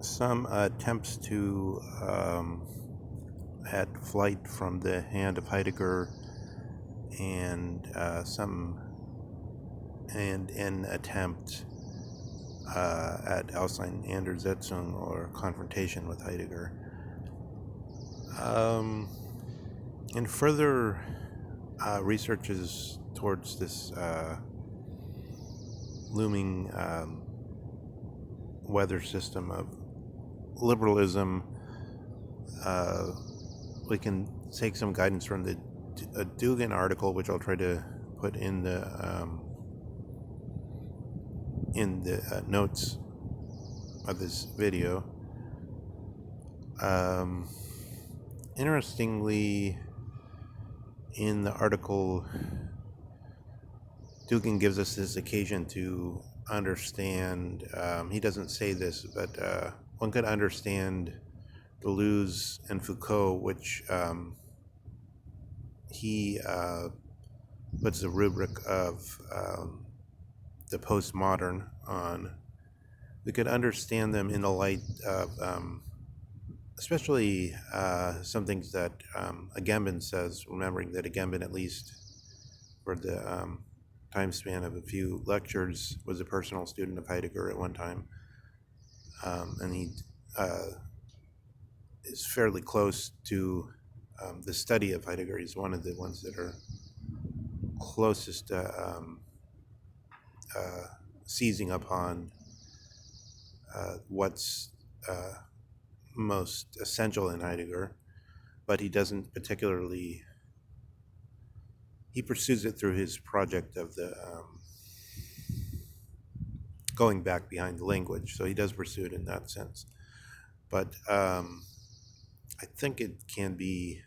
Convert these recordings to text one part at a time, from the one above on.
some attempts to at flight from the hand of Heidegger and an attempt at Auseinandersetzung or confrontation with Heidegger. And further researches towards this looming weather system of liberalism, we can take some guidance from the Dugan article, which I'll try to put in the notes of this video. Interestingly, in the article, Dugan gives us this occasion to understand, he doesn't say this, but one could understand Deleuze and Foucault, which he puts the rubric of the postmodern on. We could understand them in the light of especially some things that Agamben says, remembering that Agamben, at least for the time span of a few lectures, was a personal student of Heidegger at one time, and he is fairly close to the study of Heidegger. He's one of the ones that are closest to seizing upon what's most essential in Heidegger, but he doesn't particularly, he pursues it through his project of the going back behind the language, so he does pursue it in that sense. But I think it can be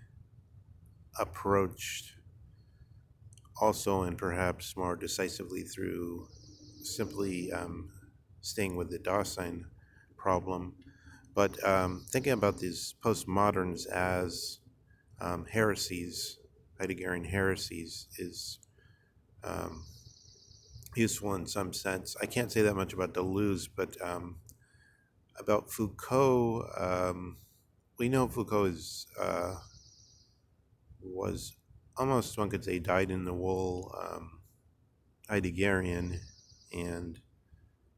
approached also, and perhaps more decisively, through simply staying with the Dasein problem, but thinking about these postmoderns as heresies, Heideggerian heresies, is useful in some sense. I can't say that much about Deleuze, but about Foucault, we know Foucault was almost, one could say, dyed-in-the-wool Heideggerian, and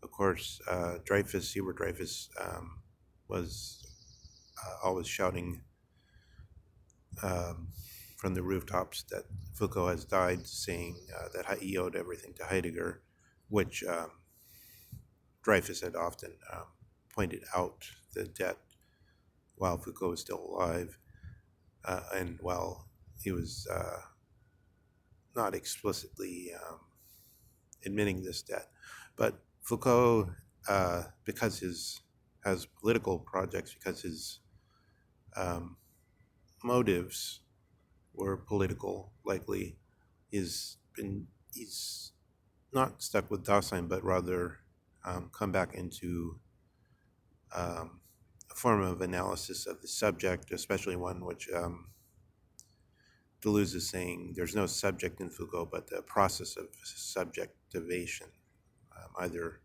of course Hubert Dreyfus was always shouting from the rooftops that Foucault has died, saying that he owed everything to Heidegger, which Dreyfus had often pointed out the debt while Foucault was still alive, and while he was not explicitly admitting this debt. But Foucault, because has political projects, because his motives were political, likely, he's not stuck with Dasein, but rather come back into a form of analysis of the subject, especially one which Deleuze is saying there's no subject in Foucault, but the process of subjectivation, either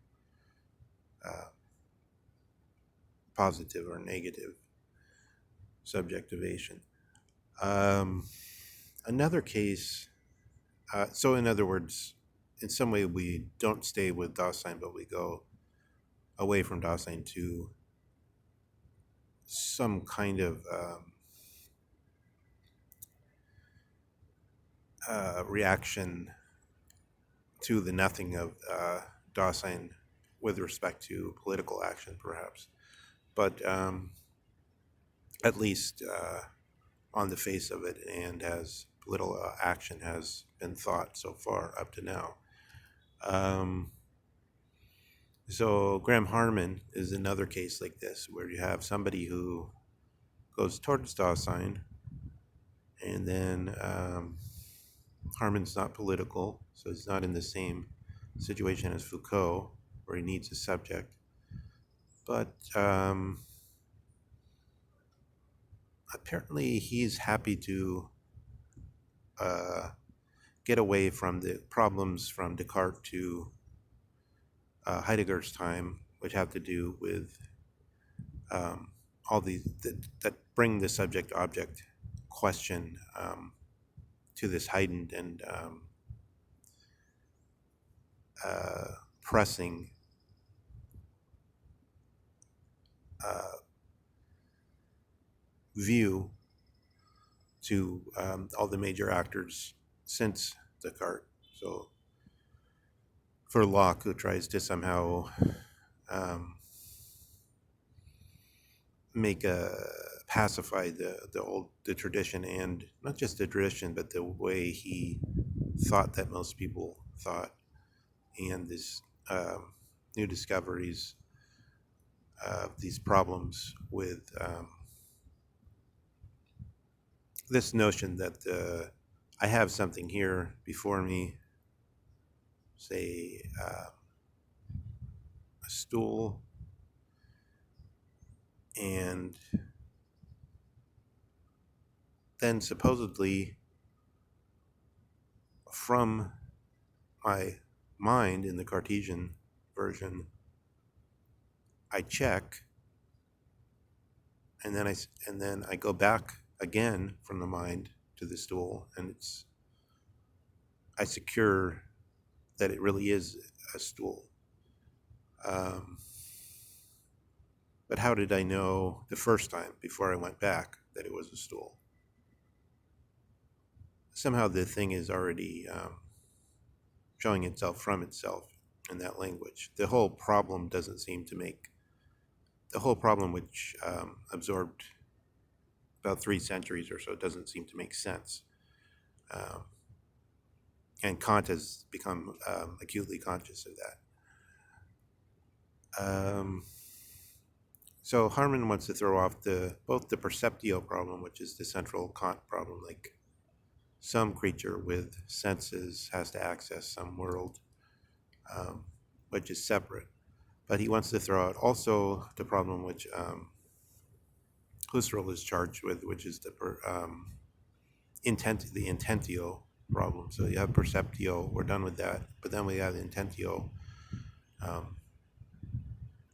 positive or negative subjectivation. Another case, so in other words, in some way we don't stay with Dasein, but we go away from Dasein to some kind of reaction to the nothing of Dasein with respect to political action, perhaps. But at least on the face of it, and as political action has been thought so far up to now. So Graham Harmon is another case like this, where you have somebody who goes towards Dasein, and then Harmon's not political, so he's not in the same situation as Foucault, where he needs a subject. But apparently he's happy to get away from the problems from Descartes to Heidegger's time, which have to do with all these that bring the subject-object question to this heightened and pressing view to all the major actors since Descartes. So for Locke, who tries to somehow um, make pacify the tradition, and not just the tradition, but the way he thought that most people thought, and this new discoveries of these problems with this notion that I have something here before me, say a stool, and then supposedly from my mind in the Cartesian version, I check, and then I go back again from the mind to the stool, and I secure that it really is a stool. But how did I know the first time before I went back that it was a stool? Somehow the thing is already showing itself from itself in that language. The whole problem doesn't seem to make, the whole problem, which absorbed about 3 centuries or so, doesn't seem to make sense. And Kant has become acutely conscious of that. So Harmon wants to throw off both the perceptio problem, which is the central Kant problem, like some creature with senses has to access some world, which is separate. But he wants to throw out also the problem which Husserl is charged with, which is the intentio problem. So you have perceptio, we're done with that, but then we have the intentio,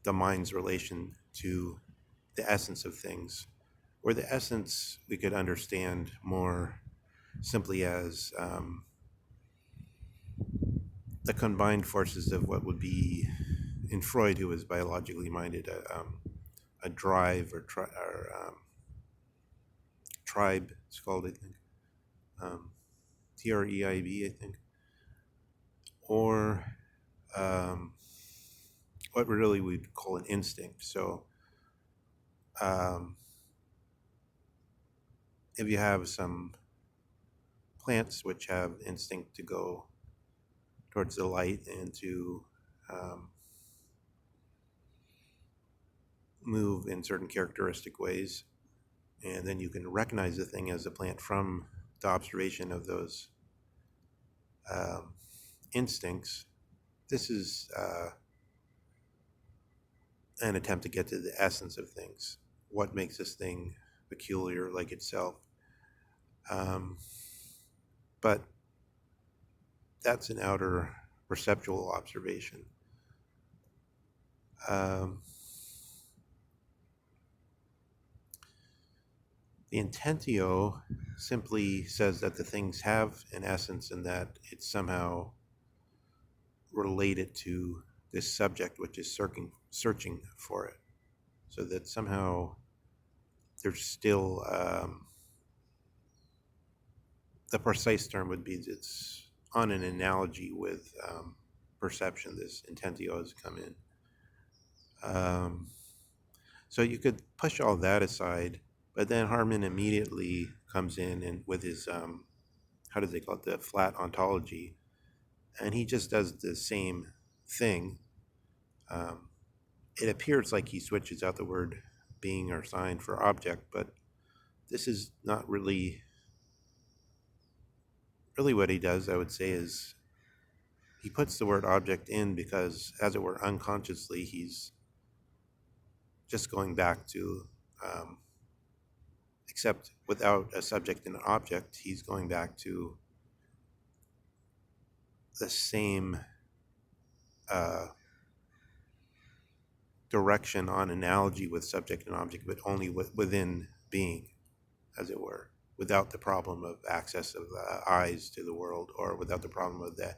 the mind's relation to the essence of things, where the essence we could understand more simply as the combined forces of what would be, in Freud, who was biologically minded, a drive or tribe, it's called, I think, TREIB, I think, or what really we'd call an instinct. So if you have some plants which have instinct to go towards the light and to move in certain characteristic ways, and then you can recognize the thing as a plant from the observation of those instincts. This is an attempt to get to the essence of things. What makes this thing peculiar like itself? But that's an outer perceptual observation. The intentio simply says that the things have an essence and that it's somehow related to this subject which is searching for it. So that somehow there's still, the precise term would be it's on an analogy with perception, this intentio has come in. So you could push all that aside, but then Harmon immediately comes in and with his, how do they call it, the flat ontology, and he just does the same thing. It appears like he switches out the word being or sign for object, but this is not really what he does, I would say, is he puts the word object in because, as it were, unconsciously, he's just going back to, except without a subject and an object, he's going back to the same direction on analogy with subject and object, but only within being, as it were, without the problem of access of eyes to the world, or without the problem of the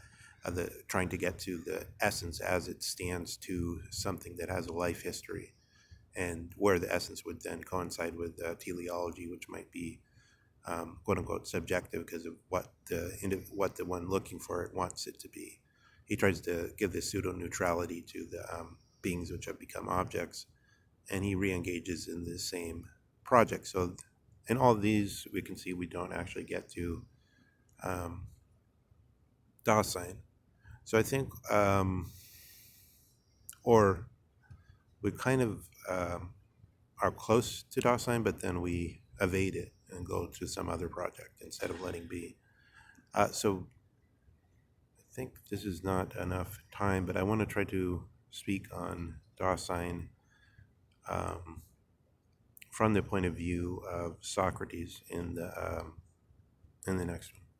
trying to get to the essence as it stands to something that has a life history, and where the essence would then coincide with teleology, which might be quote unquote subjective because of what the one looking for it wants it to be. He tries to give this pseudo neutrality to the beings which have become objects, and he re-engages in the same project. So in all of these, we can see we don't actually get to Dasein. So I think, or we kind of are close to Dasein, but then we evade it and go to some other project instead of letting be. So I think this is not enough time, but I want to try to speak on Dasein from the point of view of Socrates in the next one.